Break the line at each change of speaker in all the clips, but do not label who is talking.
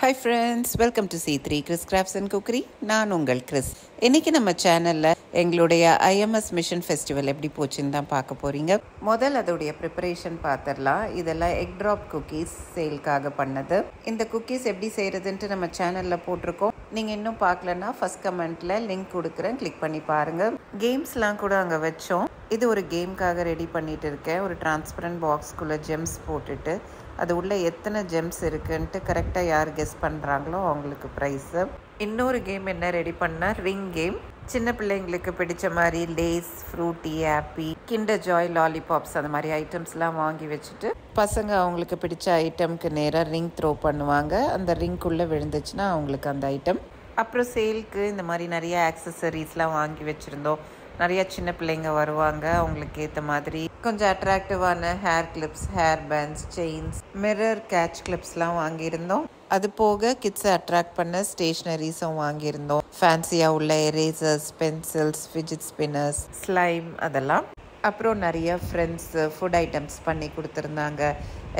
Hi friends, welcome to C3 Chris crafts and cookery. நான் உங்கள் Chris. இன்றைக்கி நம்ம சேனலில் எங்களுடைய IMS மிஷன் ஃபெஸ்டிவல் எப்படி போச்சுன்னு தான் பார்க்க போகிறீங்க. அதோடைய ப்ரிப்பரேஷன் பார்த்துடலாம். இதெல்லாம் எக் ட்ராப் குக்கீஸ் சேல்க்காக பண்ணது. இந்த குக்கீஸ் எப்படி செய்கிறதுன்ட்டு நம்ம சேனலில் போட்டிருக்கோம். நீங்கள் இன்னும் பார்க்கலன்னா ஃபஸ்ட் கமெண்ட்டில் லிங்க் கொடுக்குறேன், கிளிக் பண்ணி பாருங்கள். கேம்ஸ்லாம் கூட அங்கே வச்சோம். இது ஒரு கேம்க்காக ரெடி பண்ணிகிட்டு இருக்கேன். ஒரு டிரான்ஸ்பரண்ட் பாக்ஸ்குள்ளே ஜெம்ஸ் போட்டுட்டு அது உள்ளே எத்தனை ஜெம்ஸ் இருக்குன்ட்டு கரெக்டாக யார் கெஸ் பண்ணுறாங்களோ அவங்களுக்கு ப்ரைஸு. இன்னொரு கேம் என்ன ரெடி பண்ணால் ரிங் கேம். சின்ன பிள்ளைங்களுக்கு பிடிச்ச மாதிரி லேஸ், ஃப்ரூட்டி, ஆப்பி, கிண்டர் ஜாய், லாலிபாப்ஸ் அந்த மாதிரி ஐட்டம்ஸ்லாம் வாங்கி வச்சுட்டு பசங்க அவங்களுக்கு பிடிச்ச ஐட்டம்க்கு நேராக ரிங் த்ரோ பண்ணுவாங்க. அந்த ரிங்குள்ளே விழுந்துச்சுன்னா அவங்களுக்கு அந்த ஐட்டம். அப்புறம் சேல்க்கு இந்த மாதிரி நிறைய ஆக்சசரிஸ்லாம் வாங்கி வச்சுருந்தோம். நிறைய சின்ன பிள்ளைங்க வருவாங்க. அவங்களுக்கு ஏற்ற மாதிரி கொஞ்சம் அட்ராக்டிவான hair clips, hair bands, chains, mirror catch கிளிப்ஸ்லாம் வாங்கியிருந்தோம். அது போக கிட்ஸை அட்ராக்ட் பண்ண ஸ்டேஷ்னரிஸும் வாங்கியிருந்தோம். ஃபேன்சியாக உள்ள erasers, pencils, fidget spinners, slime அதெல்லாம். அப்புறம் நிறைய ஃப்ரெண்ட்ஸு ஃபுட் ஐட்டம்ஸ் பண்ணி கொடுத்துருந்தாங்க.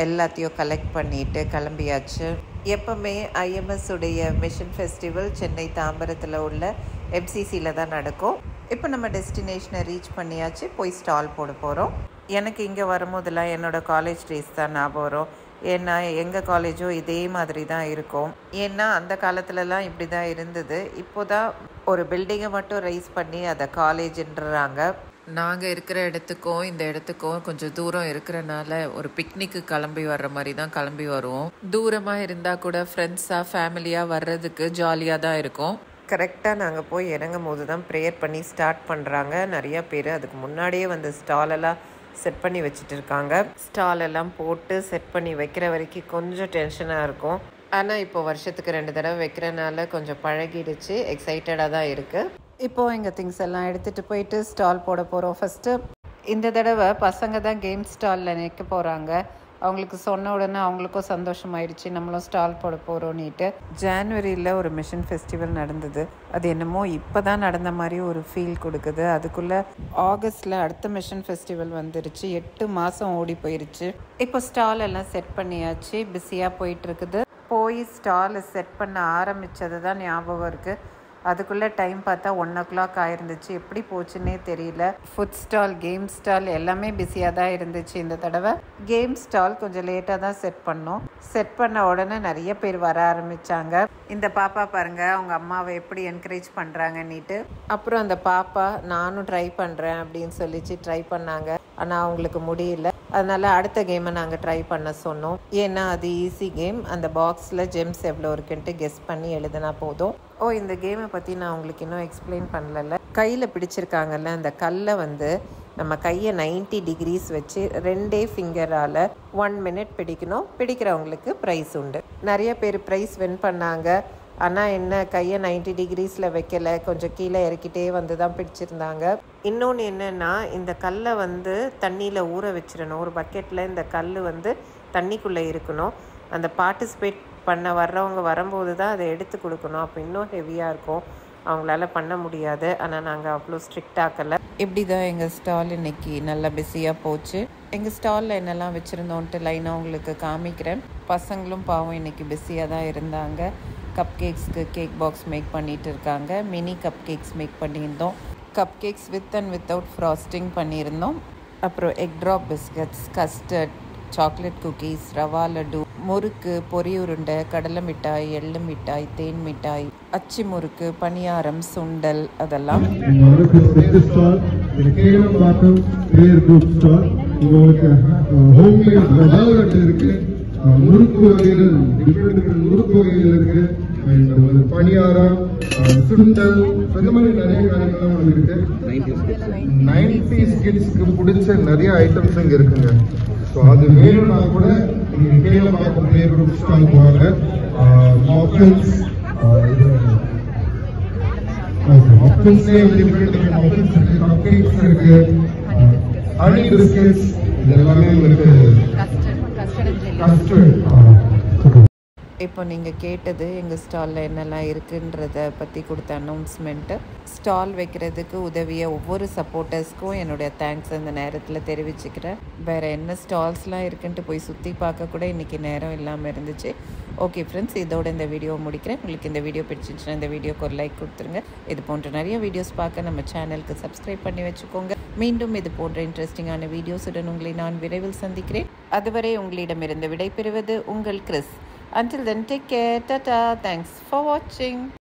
எல்லாத்தையும் கலெக்ட் பண்ணிவிட்டு கிளம்பியாச்சு. எப்போவுமே IMS உடைய மிஷன் ஃபெஸ்டிவல் சென்னை தாம்பரத்தில் உள்ள MCCயில் தான் நடக்கும். இப்போ நம்ம டெஸ்டினேஷனை ரீச் பண்ணியாச்சு. போய் ஸ்டால் போட போகிறோம். எனக்கு இங்கே வரும்போதெல்லாம் என்னோடய காலேஜ் டேஸ் தான் ஞாபகம் வரும். ஏன்னா எங்கள் காலேஜும் இதே மாதிரி தான் இருக்கும். ஏன்னா அந்த காலத்துலலாம் இப்படி தான் இருந்தது. இப்போ தான் ஒரு பில்டிங்கை மட்டும் ரைஸ் பண்ணி அதை காலேஜுன்றாங்க. நாங்கள் இருக்கிற இடத்துக்கும் இந்த இடத்துக்கும் கொஞ்சம் தூரம் இருக்கிறனால ஒரு பிக்னிக்கு கிளம்பி வர்ற மாதிரி தான் கிளம்பி வருவோம். தூரமாக இருந்தால் கூட ஃப்ரெண்ட்ஸாக ஃபேமிலியாக வர்றதுக்கு ஜாலியாக தான் இருக்கும். கரெக்டாக நாங்கள் போய் இறங்கும் போது தான் ப்ரேயர் பண்ணி ஸ்டார்ட் பண்ணுறாங்க. நிறையா பேர் அதுக்கு முன்னாடியே வந்து ஸ்டாலெல்லாம் செட் பண்ணி வச்சுட்டு இருக்காங்க. ஸ்டாலெல்லாம் போட்டு செட் பண்ணி வைக்கிற வரைக்கும் கொஞ்சம் டென்ஷனாக இருக்கும். ஆனால் இப்போ வருஷத்துக்கு 2 தடவை வைக்கிறனால கொஞ்சம் பழகிடுச்சு. எக்ஸைட்டடாக தான் இருக்குது. இப்போது எங்கள் திங்ஸ் எல்லாம் எடுத்துகிட்டு போயிட்டு ஸ்டால் போட போகிறோம். ஃபஸ்ட்டு இந்த தடவை பசங்க தான் கேம் ஸ்டாலில் நிற்க போகிறாங்க. அவங்களுக்கு சொன்ன உடனே அவங்களுக்கும் சந்தோஷமாயிடுச்சு, நம்மளும் ஸ்டால் போட போகிறோன்னிட்டு. ஜான்வரியில் ஒரு மிஷன் ஃபெஸ்டிவல் நடந்தது. அது என்னமோ இப்போ தான் நடந்த மாதிரி ஒரு ஃபீல் கொடுக்குது. அதுக்குள்ளே ஆகஸ்டில் அடுத்த மிஷன் ஃபெஸ்டிவல் வந்துருச்சு. 8 மாதம் ஓடி போயிடுச்சு. இப்போ ஸ்டால் எல்லாம் செட் பண்ணியாச்சு. பிஸியாக போயிட்டுருக்குது. போய் ஸ்டாலை செட் பண்ண ஆரம்பித்தது தான் ஞாபகம் இருக்குது. அதுக்குள்ளே டைம் பார்த்தா 1 o'clock ஆயிருந்துச்சு. எப்படி போச்சுன்னே தெரியல. ஃபுட் ஸ்டால், கேம் ஸ்டால் எல்லாமே பிஸியாக தான் இருந்துச்சு. இந்த தடவை கேம் ஸ்டால் கொஞ்சம் லேட்டாக தான் செட் பண்ணோம். செட் பண்ண உடனே நிறைய பேர் வர ஆரம்பித்தாங்க. இந்த பாப்பா பாருங்கள், அவங்க அம்மாவை எப்படி என்கரேஜ் பண்ணுறாங்கன்னிட்டு. அப்புறம் அந்த பாப்பா நானும் ட்ரை பண்ணுறேன் அப்படின்னு சொல்லிச்சு ட்ரை பண்ணாங்க. ஆனால் அவங்களுக்கு முடியல. அதனால் அடுத்த கேமை நாங்கள் ட்ரை பண்ண சொன்னோம். ஏன்னா அது ஈஸி கேம். அந்த பாக்ஸில் ஜெம்ஸ் எவ்வளோ இருக்குன்ட்டு கெஸ் பண்ணி எழுதினா போதும். இந்த கேமை பற்றி நான் உங்களுக்கு இன்னும் எக்ஸ்பிளைன் பண்ணல. கையில் பிடிச்சிருக்காங்கல்ல அந்த கல்லை வந்து நம்ம கையை 90 degrees வச்சு 2 ஃபிங்கரால் 1 minute பிடிக்கணும். பிடிக்கிறவங்களுக்கு ப்ரைஸ் உண்டு. நிறைய பேர் ப்ரைஸ் வின் பண்ணாங்க. ஆனால் என்ன, கையை 90 degreesல வைக்கலை, கொஞ்சம் கீழே இறக்கிட்டே வந்து தான் பிடிச்சிருந்தாங்க. இன்னொன்று என்னென்னா, இந்த கல்லை வந்து தண்ணியில் ஊற வச்சிடணும். ஒரு பக்கெட்டில் இந்த கல் வந்து தண்ணிக்குள்ளே இருக்கணும். அந்த பார்ட்டிசிபேட் பண்ண வர்றவங்க வரும்போது தான் அதை எடுத்து கொடுக்கணும். அப்போ இன்னும் ஹெவியாக இருக்கும், அவங்களால பண்ண முடியாது. ஆனால் நாங்கள் அவ்வளோ ஸ்ட்ரிக்ட் ஆக்கலை. இப்படி தான் எங்கள் ஸ்டால் இன்றைக்கி நல்லா பிஸியாக போச்சு. எங்கள் ஸ்டாலில் என்னெல்லாம் வச்சுருந்தோன்ட்டு லைனாக உங்களுக்கு காமிக்கிறேன். பசங்களும் பாவம் இன்றைக்கி பிஸியாக தான் இருந்தாங்க. கப் கேக்ஸ்க்கு கேக் பாக்ஸ் மேக் பண்ணிகிட்டு இருக்காங்க. மினி கப் கேக்ஸ் மேக் பண்ணியிருந்தோம். Cup cakes with and without frosting பண்ணியிருந்தோம். அப்புறம் egg drop biscuits, custard, chocolate cookies, rava laddu, முறுக்கு, பொரி உருண்டை, கடலை மிட்டாய், எள்ளு மிட்டாய், தேன் மிட்டாய், அச்சி முறுக்கு, பணியாரம், சுண்டல் அதெல்லாம்.
முறுக்கு வகைகள், முறுக்கு வகைகள் இருக்கு, பணியாரம், சுண்டல், இந்த மாதிரி நிறைய காரியங்கள்லாம் இருக்கு. 90s கிட்ஸ்க்கு பிடிச்ச நிறைய ஐட்டம்ஸ் இங்க இருக்குங்க. ஸோ அது வேணும்னா கூட நீங்க கீழே பார்க்க பிளே குரூப் ஸ்டால் போவாங்க. மஃபின்ஸ், மஃபின்ஸ்லேயே டிஃப்ரெண்ட் மஃபின்ஸ் இருக்கு, கப் கேக்ஸ் இருக்கு, ஹனி பிஸ்கெட்ஸ், இது எல்லாமே உங்களுக்கு கஸ்டர்ட்.
இப்போ நீங்கள் கேட்டது எங்கள் ஸ்டாலில் என்னெல்லாம் இருக்குன்றதை பற்றி கொடுத்த அனௌன்ஸ்மெண்ட்டு. ஸ்டால் வைக்கிறதுக்கு உதவிய ஒவ்வொரு சப்போர்ட்டர்ஸ்க்கும் என்னுடைய தேங்க்ஸ் இந்த நேரத்தில் தெரிவிச்சுக்கிறேன். வேறு என்ன ஸ்டால்ஸ்லாம் இருக்குன்ட்டு போய் சுற்றி பார்க்க கூட இன்றைக்கி நேரம் இல்லாமல் இருந்துச்சு. ஓகே ஃப்ரெண்ட்ஸ், இதோட இந்த வீடியோ முடிக்கிறேன். உங்களுக்கு இந்த வீடியோ பிடிச்சிருந்துச்சுன்னா இந்த வீடியோக்கு ஒரு லைக் கொடுத்துருங்க. இது போன்ற நிறைய வீடியோஸ் பார்க்க நம்ம சேனலுக்கு சப்ஸ்கிரைப் பண்ணி வச்சுக்கோங்க. மீண்டும் இது போன்ற இன்ட்ரெஸ்டிங்கான வீடியோஸுடன் உங்களை நான் விரைவில் சந்திக்கிறேன். அதுவரை உங்களிடமிருந்து விடைபெறுவது உங்கள் Chris. Until then, take care. Tata. Thanks for watching.